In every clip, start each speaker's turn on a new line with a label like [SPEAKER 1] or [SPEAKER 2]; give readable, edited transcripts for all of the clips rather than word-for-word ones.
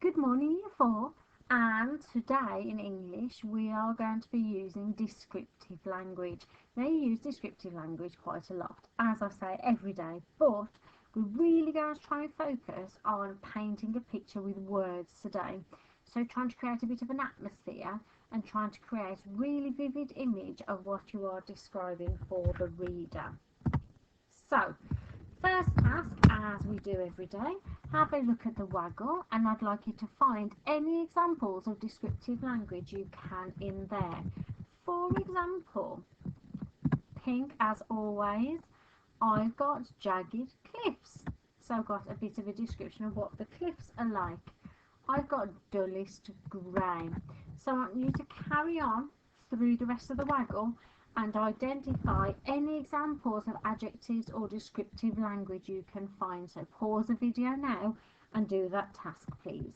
[SPEAKER 1] Good morning, Year 4, and today in English we are going to be using descriptive language. Now, you use descriptive language quite a lot, as I say, every day, but we're really going to try and focus on painting a picture with words today. So trying to create a bit of an atmosphere and trying to create a really vivid image of what you are describing for the reader. So, first task, as we do every day, have a look at the waggle, and I'd like you to find any examples of descriptive language you can in there. For example, pink as always, I've got jagged cliffs. So I've got a bit of a description of what the cliffs are like. I've got dullest grey. So I want you to carry on through the rest of the waggle and identify any examples of adjectives or descriptive language you can find. So pause the video now and do that task, please.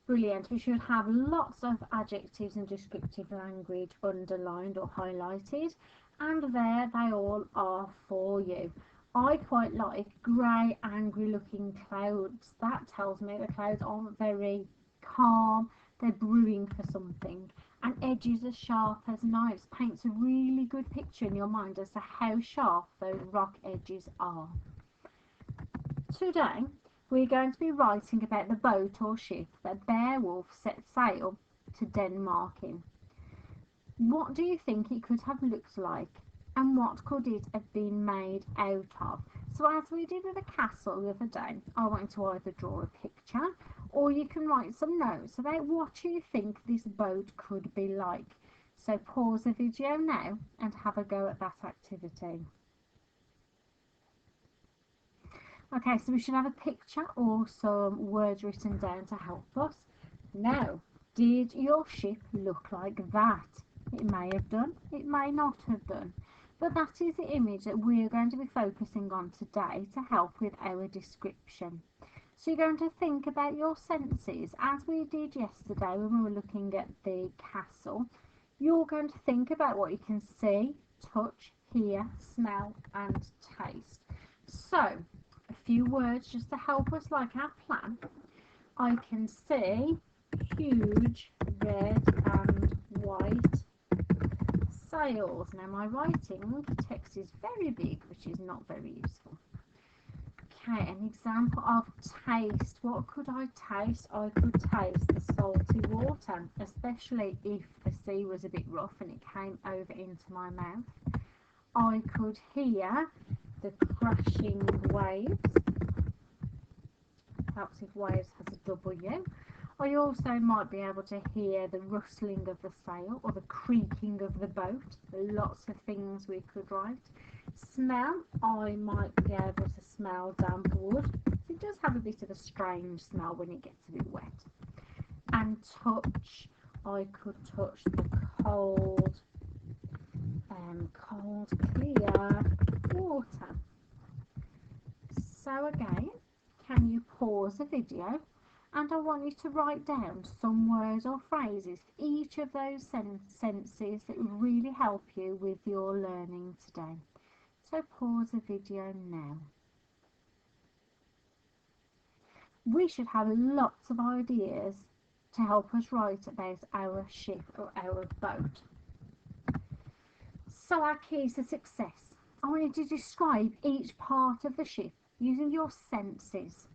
[SPEAKER 1] Brilliant. We should have lots of adjectives and descriptive language underlined or highlighted, and there they all are for you. I quite like grey, angry looking clouds. That tells me the clouds aren't very calm, they're brewing for something. And edges as sharp as knives paints a really good picture in your mind as to how sharp those rock edges are. Today we're going to be writing about the boat or ship that Beowulf set sail to Denmark in. What do you think it could have looked like, and what could it have been made out of? So as we did with the castle the other day, I want to either draw a picture or you can write some notes about what you think this boat could be like. So pause the video now and have a go at that activity. Okay, so we should have a picture or some words written down to help us. Now, did your ship look like that? It may have done, it may not have done. But that is the image that we're going to be focusing on today to help with our description. So you're going to think about your senses, as we did yesterday when we were looking at the castle. You're going to think about what you can see, touch, hear, smell and taste. So, a few words just to help us like our plan. I can see huge red and white sails. Now my writing text is very big, which is not very useful. Okay, an example of taste. What could I taste? I could taste the salty water, especially if the sea was a bit rough and it came over into my mouth. I could hear the crashing waves. Perhaps if waves has a W. I also might be able to hear the rustling of the sail or the creaking of the boat. Lots of things we could write. Smell, I might be able to smell damp wood. It does have a bit of a strange smell when it gets a bit wet. And touch, I could touch the cold, clear water. So again, can you pause the video? And I want you to write down some words or phrases for each of those senses that will really help you with your learning today. So pause the video now. We should have lots of ideas to help us write about our ship or our boat. So our keys to success. I want you to describe each part of the ship using your senses.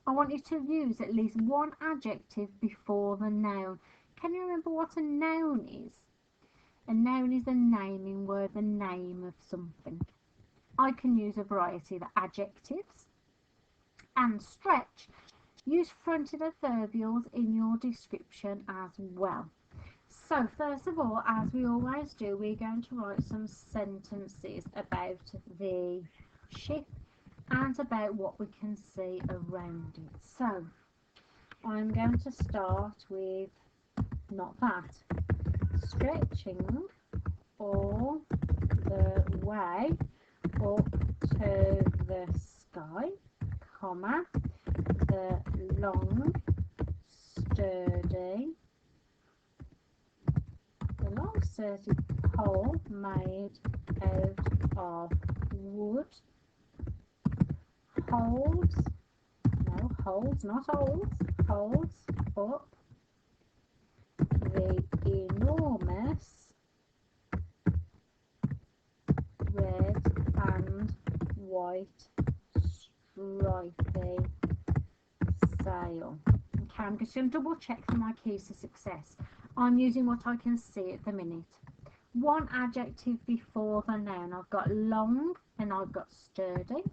[SPEAKER 1] I want you to use at least one adjective before the noun. Can you remember what a noun is? A noun is a naming word, the name of something. I can use a variety of adjectives. And stretch, use fronted adverbials in your description as well. So first of all, as we always do, we're going to write some sentences about the ship and about what we can see around it. So I'm going to start with not that. Stretching all the way up to the sky, comma, the long sturdy pole made out of wood holds, not holds, holds up the enormous red and white stripy sail. Okay, I'm just going to double check for my keys to success. I'm using what I can see at the minute. One adjective before the noun. I've got long and I've got sturdy.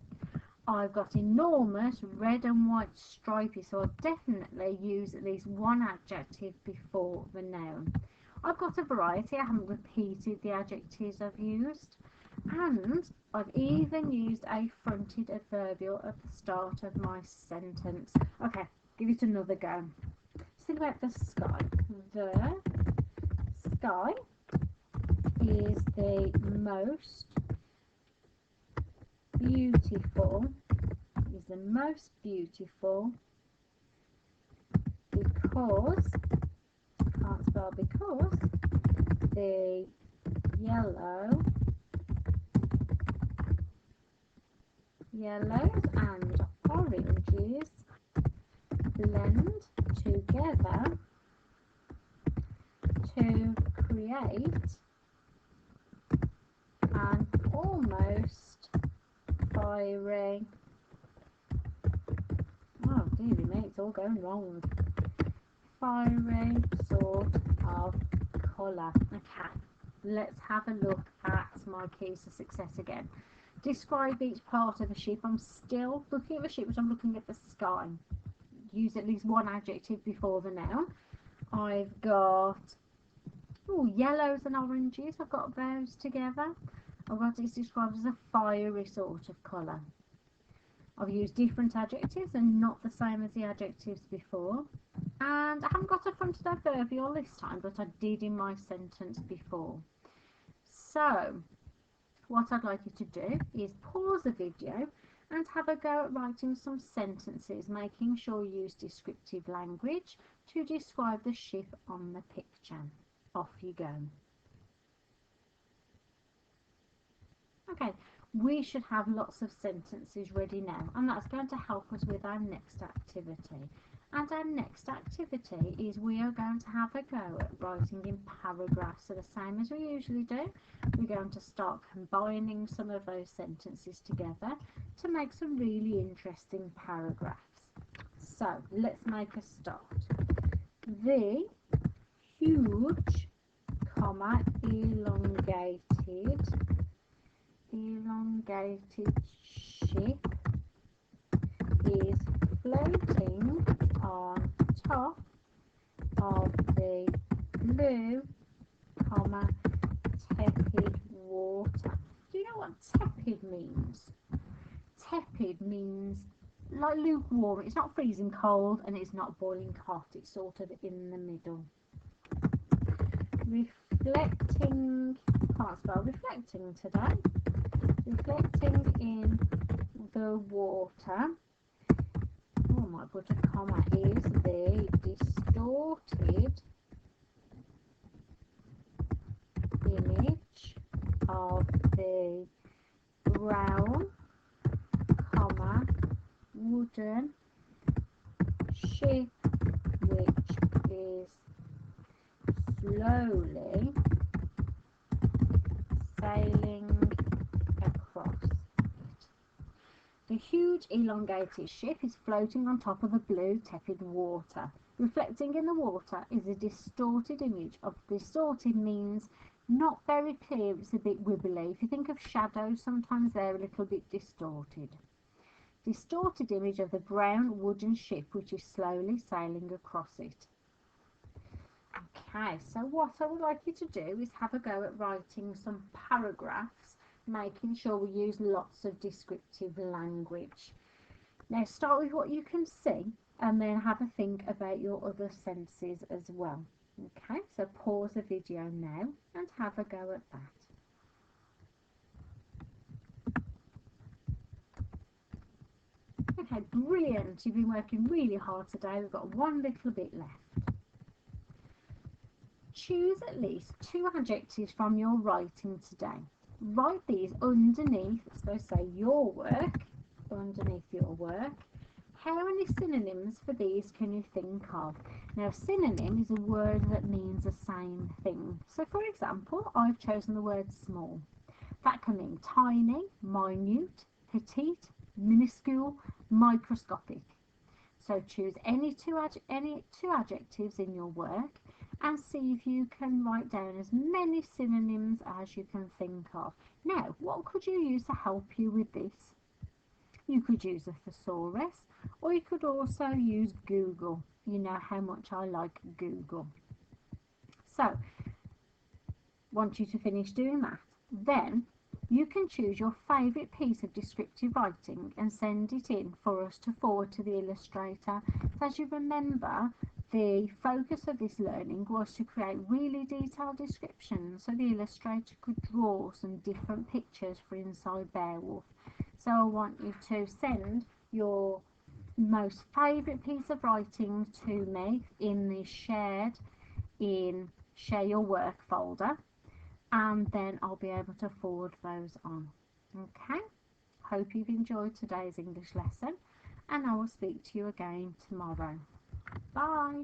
[SPEAKER 1] I've got enormous, red and white stripy, so I'll definitely use at least one adjective before the noun. I've got a variety. I haven't repeated the adjectives I've used, and I've even used a fronted adverbial at the start of my sentence. Okay, give it another go. Let's think about the sky. The sky is the most beautiful, because, can't spell because, the yellows and oranges blend together to create an almost fiery, oh dearie me, it's all going wrong, fiery sort of colour. Okay, let's have a look at my keys to success again. Describe each part of a ship. I'm still looking at the ship, but I'm looking at the sky. Use at least one adjective before the noun. I've got yellows and oranges. I've got those together. I've got it's described as a fiery sort of colour. I've used different adjectives and not the same as the adjectives before. And I haven't got a fronted adverbial this time, but I did in my sentence before. So what I'd like you to do is pause the video and have a go at writing some sentences, making sure you use descriptive language to describe the ship on the picture. Off you go. Okay, we should have lots of sentences ready now, and that's going to help us with our next activity. And our next activity is we are going to have a go at writing in paragraphs. So the same as we usually do, we're going to start combining some of those sentences together to make some really interesting paragraphs. So let's make a start. The huge, elongated ship is floating on top of the blue, tepid water. Do you know what tepid means? Tepid means like lukewarm. It's not freezing cold and it's not boiling hot. It's sort of in the middle. Reflecting, can't spell reflecting today. Reflecting in the water. Oh, I might put a comma, is the distorted image of the brown, wooden ship which is slowly sailing across it. The huge elongated ship is floating on top of a blue tepid water. Reflecting in the water is a distorted image of, distorted means not very clear, it's a bit wibbly. If you think of shadows, sometimes they're a little bit distorted. Distorted image of the brown wooden ship which is slowly sailing across it. Okay, so what I would like you to do is have a go at writing some paragraphs, making sure we use lots of descriptive language. Now start with what you can see and then have a think about your other senses as well. Okay, so pause the video now and have a go at that. Okay, brilliant. You've been working really hard today. We've got one little bit left. Choose at least 2 adjectives from your writing today. Write these underneath, let's go say your work, underneath your work. How many synonyms for these can you think of? Now, a synonym is a word that means the same thing. So, for example, I've chosen the word small. That can mean tiny, minute, petite, minuscule, microscopic. So choose any two adjectives in your work and see if you can write down as many synonyms as you can think of. Now, what could you use to help you with this? You could use a thesaurus, or you could also use Google. You know how much I like Google. So, want you to finish doing that. Then you can choose your favourite piece of descriptive writing and send it in for us to forward to the illustrator. So as you remember, the focus of this learning was to create really detailed descriptions so the illustrator could draw some different pictures for inside Beowulf. So I want you to send your most favourite piece of writing to me in the share your work folder, and then I'll be able to forward those on. Okay, hope you've enjoyed today's English lesson, and I will speak to you again tomorrow. Bye.